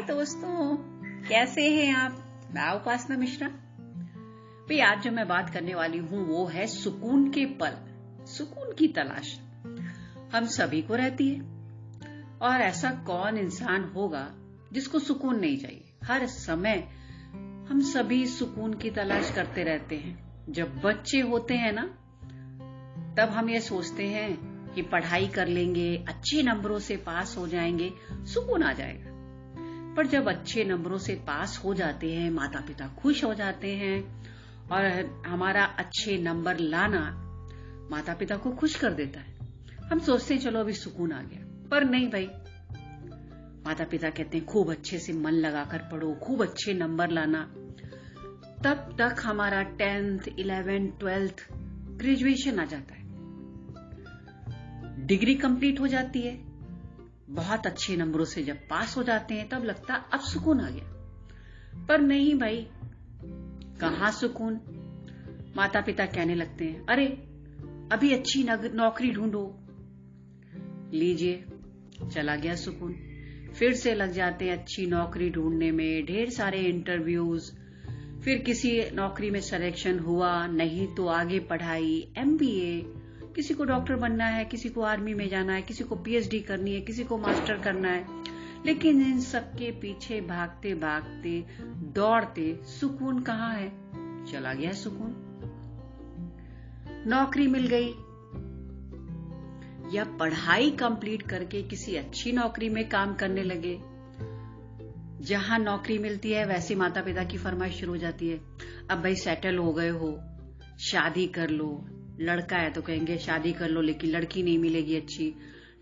दोस्तों, कैसे हैं आप? मैं उपासना मिश्रा। भाई आज जो मैं बात करने वाली हूँ वो है सुकून के पल, सुकून की तलाश हम सभी को रहती है। और ऐसा कौन इंसान होगा जिसको सुकून नहीं चाहिए? हर समय हम सभी सुकून की तलाश करते रहते हैं। जब बच्चे होते हैं ना, तब हम ये सोचते हैं कि पढ़ाई कर लेंगे, अच्छे नंबरों से पास हो जाएंगे, सुकून आ जाएगा। पर जब अच्छे नंबरों से पास हो जाते हैं, माता पिता खुश हो जाते हैं और हमारा अच्छे नंबर लाना माता पिता को खुश कर देता है। हम सोचते हैं चलो अभी सुकून आ गया, पर नहीं भाई। माता पिता कहते हैं खूब अच्छे से मन लगाकर पढ़ो, खूब अच्छे नंबर लाना। तब तक हमारा 10th, 11th, 12th, ग्रेजुएशन आ जाता है, डिग्री कंप्लीट हो जाती है। बहुत अच्छे नंबरों से जब पास हो जाते हैं तब लगता अब सुकून आ गया, पर नहीं भाई, कहाँ सुकून। माता पिता कहने लगते हैं अरे अभी अच्छी नौकरी ढूंढो। लीजिए, चला गया सुकून। फिर से लग जाते हैं अच्छी नौकरी ढूंढने में, ढेर सारे इंटरव्यूज। फिर किसी नौकरी में सिलेक्शन हुआ, नहीं तो आगे पढ़ाई, MBA। किसी को डॉक्टर बनना है, किसी को आर्मी में जाना है, किसी को PhD करनी है, किसी को मास्टर करना है। लेकिन इन सबके पीछे भागते भागते दौड़ते सुकून कहाँ है? चला गया सुकून। नौकरी मिल गई या पढ़ाई कंप्लीट करके किसी अच्छी नौकरी में काम करने लगे। जहां नौकरी मिलती है वैसे माता पिता की फरमाइश शुरू हो जाती है, अब भाई सेटल हो गए हो, शादी कर लो। लड़का है तो कहेंगे शादी कर लो, लेकिन लड़की नहीं मिलेगी अच्छी।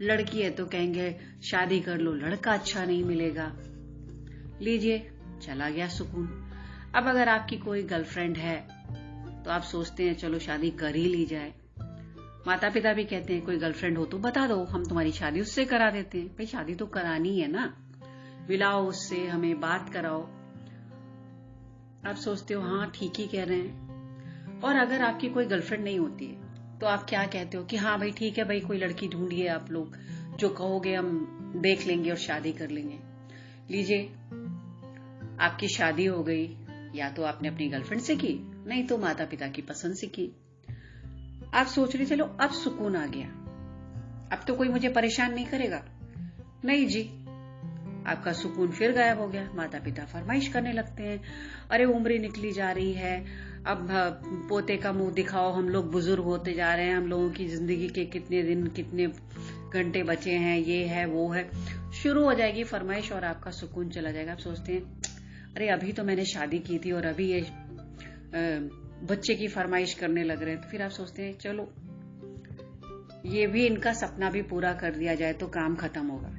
लड़की है तो कहेंगे शादी कर लो, लड़का अच्छा नहीं मिलेगा। लीजिए, चला गया सुकून। अब अगर आपकी कोई गर्लफ्रेंड है तो आप सोचते हैं चलो शादी कर ही ली जाए। माता पिता भी कहते हैं कोई गर्लफ्रेंड हो तो बता दो, हम तुम्हारी शादी उससे करा देते हैं। भाई शादी तो करानी है ना, मिलाओ उससे, हमें बात कराओ। आप सोचते हो हाँ ठीक ही कह रहे हैं। और अगर आपकी कोई गर्लफ्रेंड नहीं होती है तो आप क्या कहते हो कि हाँ भाई ठीक है भाई, कोई लड़की ढूंढिए आप लोग, जो कहोगे हम देख लेंगे और शादी कर लेंगे। लीजिए, आपकी शादी हो गई। या तो आपने अपनी गर्लफ्रेंड से की, नहीं तो माता पिता की पसंद से की। आप सोच रहे चलो अब सुकून आ गया, अब तो कोई मुझे परेशान नहीं करेगा। नहीं जी, आपका सुकून फिर गायब हो गया। माता पिता फरमाइश करने लगते हैं, अरे उम्र निकली जा रही है, अब पोते का मुंह दिखाओ, हम लोग बुजुर्ग होते जा रहे हैं, हम लोगों की जिंदगी के कितने दिन, कितने घंटे बचे हैं, ये है वो है। शुरू हो जाएगी फरमाइश और आपका सुकून चला जाएगा। आप सोचते हैं अरे अभी तो मैंने शादी की थी और अभी ये बच्चे की फरमाइश करने लग रहे हैं। तो फिर आप सोचते हैं चलो ये भी, इनका सपना भी पूरा कर दिया जाए तो काम खत्म होगा।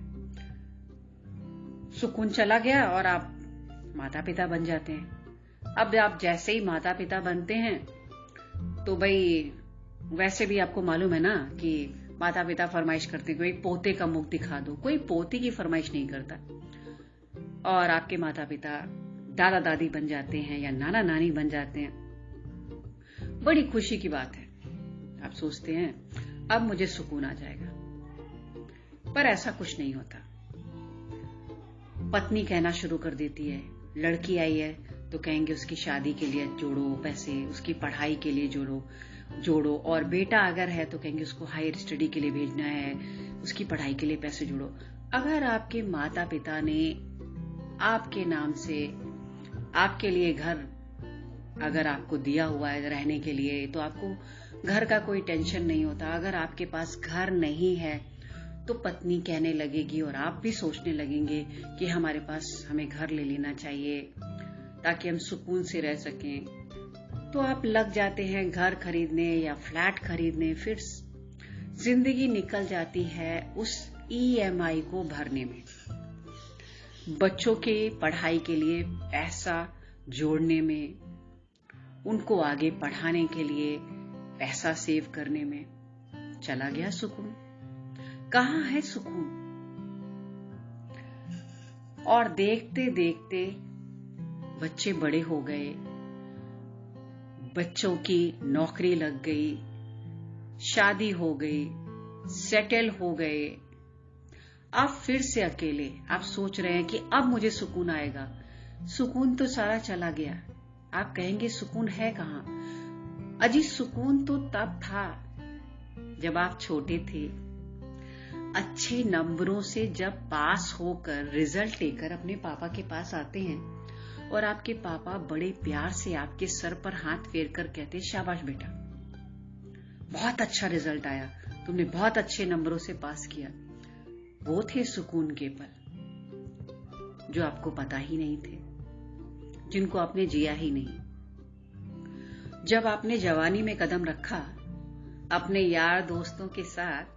सुकून चला गया और आप माता पिता बन जाते हैं। अब आप जैसे ही माता पिता बनते हैं तो भाई वैसे भी आपको मालूम है ना कि माता पिता फरमाइश करते हैं कोई पोते का मुख दिखा दो, कोई पोती की फरमाइश नहीं करता। और आपके माता पिता दादा दादी बन जाते हैं या नाना नानी बन जाते हैं। बड़ी खुशी की बात है। आप सोचते हैं अब मुझे सुकून आ जाएगा, पर ऐसा कुछ नहीं होता। पत्नी कहना शुरू कर देती है, लड़की आई है तो कहेंगे उसकी शादी के लिए जोड़ो पैसे, उसकी पढ़ाई के लिए जोड़ो। और बेटा अगर है तो कहेंगे उसको हायर स्टडी के लिए भेजना है, उसकी पढ़ाई के लिए पैसे जोड़ो। अगर आपके माता पिता ने आपके नाम से आपके लिए घर अगर आपको दिया हुआ है रहने के लिए, तो आपको घर का कोई टेंशन नहीं होता। अगर आपके पास घर नहीं है तो पत्नी कहने लगेगी और आप भी सोचने लगेंगे कि हमारे पास, हमें घर ले लेना चाहिए ताकि हम सुकून से रह सकें। तो आप लग जाते हैं घर खरीदने या फ्लैट खरीदने। फिर जिंदगी निकल जाती है उस EMI को भरने में, बच्चों के पढ़ाई के लिए पैसा जोड़ने में, उनको आगे पढ़ाने के लिए पैसा सेव करने में। चला गया सुकून। कहाँ है सुकून? और देखते देखते बच्चे बड़े हो गए, बच्चों की नौकरी लग गई, शादी हो गई, सेटल हो गए। आप फिर से अकेले, आप सोच रहे हैं कि अब मुझे सुकून आएगा। सुकून तो सारा चला गया। आप कहेंगे सुकून है कहाँ? अजी सुकून तो तब था जब आप छोटे थे, अच्छे नंबरों से जब पास होकर रिजल्ट लेकर अपने पापा के पास आते हैं और आपके पापा बड़े प्यार से आपके सर पर हाथ फेर कर कहते, शाबाश बेटा, बहुत अच्छा रिजल्ट आया, तुमने बहुत अच्छे नंबरों से पास किया। वो थे सुकून के पल जो आपको पता ही नहीं थे, जिनको आपने जिया ही नहीं। जब आपने जवानी में कदम रखा, अपने यार दोस्तों के साथ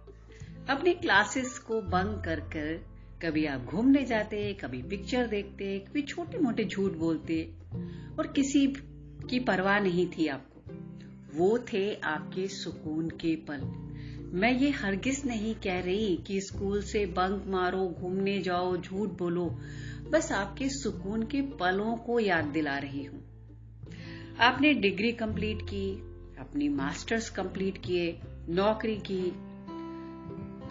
अपने क्लासेस को बंक कर कर कभी आप घूमने जाते, कभी पिक्चर देखते, कभी छोटे मोटे झूठ बोलते और किसी की परवाह नहीं थी आपको। वो थे आपके सुकून के पल। मैं ये हरगिज नहीं कह रही कि स्कूल से बंक मारो, घूमने जाओ, झूठ बोलो, बस आपके सुकून के पलों को याद दिला रही हूं। आपने डिग्री कंप्लीट की, अपनी मास्टर्स कंप्लीट किए, नौकरी की,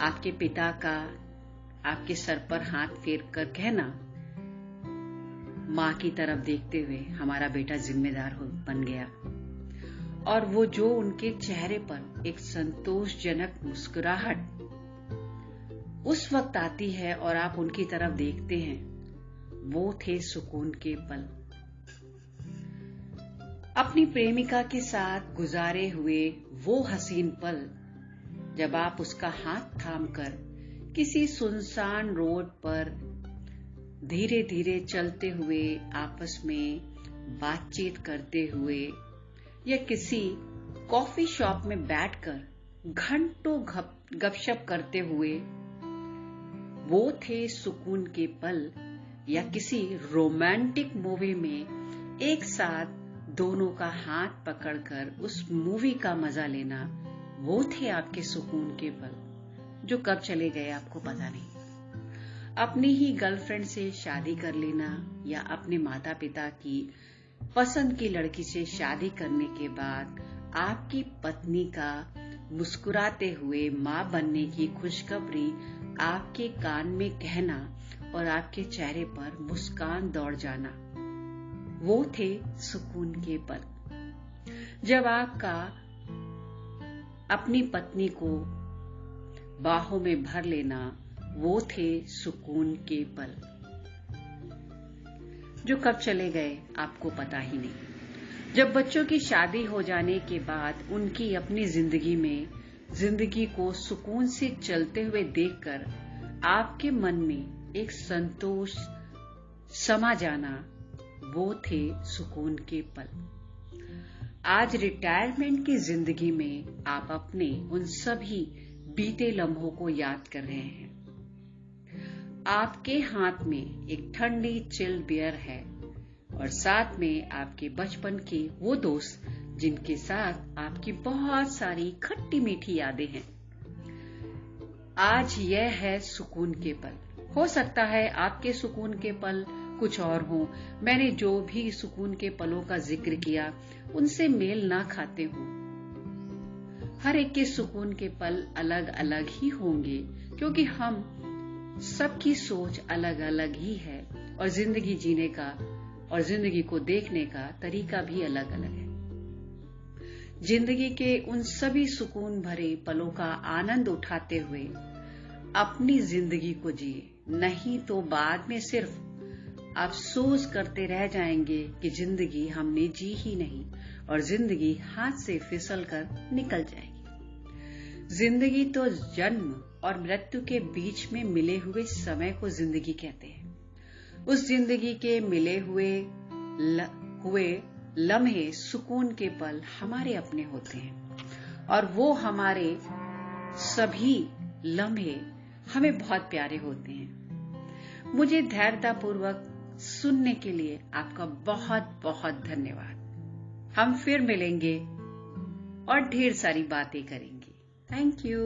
आपके पिता का आपके सर पर हाथ फेर कर कहना, माँ की तरफ देखते हुए, हमारा बेटा जिम्मेदार बन गया, और वो जो उनके चेहरे पर एक संतोषजनक मुस्कुराहट उस वक्त आती है और आप उनकी तरफ देखते हैं, वो थे सुकून के पल। अपनी प्रेमिका के साथ गुजारे हुए वो हसीन पल जब आप उसका हाथ थामकर किसी सुनसान रोड पर धीरे धीरे चलते हुए आपस में बातचीत करते हुए या किसी कॉफी शॉप में बैठकर घंटों गपशप करते हुए, वो थे सुकून के पल। या किसी रोमांटिक मूवी में एक साथ दोनों का हाथ पकड़कर उस मूवी का मजा लेना, वो थे आपके सुकून के पल जो कब चले गए आपको पता नहीं। अपनी ही गर्लफ्रेंड से शादी कर लेना या अपने माता पिता की पसंद की लड़की से शादी करने के बाद आपकी पत्नी का मुस्कुराते हुए मां बनने की खुशखबरी आपके कान में कहना और आपके चेहरे पर मुस्कान दौड़ जाना, वो थे सुकून के पल। जब आपका अपनी पत्नी को बाहों में भर लेना, वो थे सुकून के पल जो कब चले गए आपको पता ही नहीं। जब बच्चों की शादी हो जाने के बाद उनकी अपनी जिंदगी में जिंदगी को सुकून से चलते हुए देखकर आपके मन में एक संतोष समा जाना, वो थे सुकून के पल। आज रिटायरमेंट की जिंदगी में आप अपने उन सभी बीते लम्हों को याद कर रहे हैं। आपके हाथ में एक ठंडी चिल बियर है और साथ में आपके बचपन के वो दोस्त जिनके साथ आपकी बहुत सारी खट्टी मीठी यादें हैं। आज यह है सुकून के पल। हो सकता है आपके सुकून के पल कुछ और हों। मैंने जो भी सुकून के पलों का जिक्र किया उनसे मेल ना खाते हों। हर एक के सुकून के पल अलग अलग ही होंगे, क्योंकि हम सबकी सोच अलग अलग ही है और जिंदगी जीने का और जिंदगी को देखने का तरीका भी अलग अलग है। जिंदगी के उन सभी सुकून भरे पलों का आनंद उठाते हुए अपनी जिंदगी को जिए, नहीं तो बाद में सिर्फ अफसोस करते रह जाएंगे कि जिंदगी हमने जी ही नहीं और जिंदगी हाथ से फिसल कर निकल जाएगी। जिंदगी तो जन्म और मृत्यु के बीच में मिले हुए समय को जिंदगी कहते हैं। उस जिंदगी के मिले हुए लम्हे, सुकून के पल हमारे अपने होते हैं और वो हमारे सभी लम्हे हमें बहुत प्यारे होते हैं। मुझे धैर्यतापूर्वक सुनने के लिए आपका बहुत बहुत धन्यवाद। हम फिर मिलेंगे और ढेर सारी बातें करेंगे। Thank you.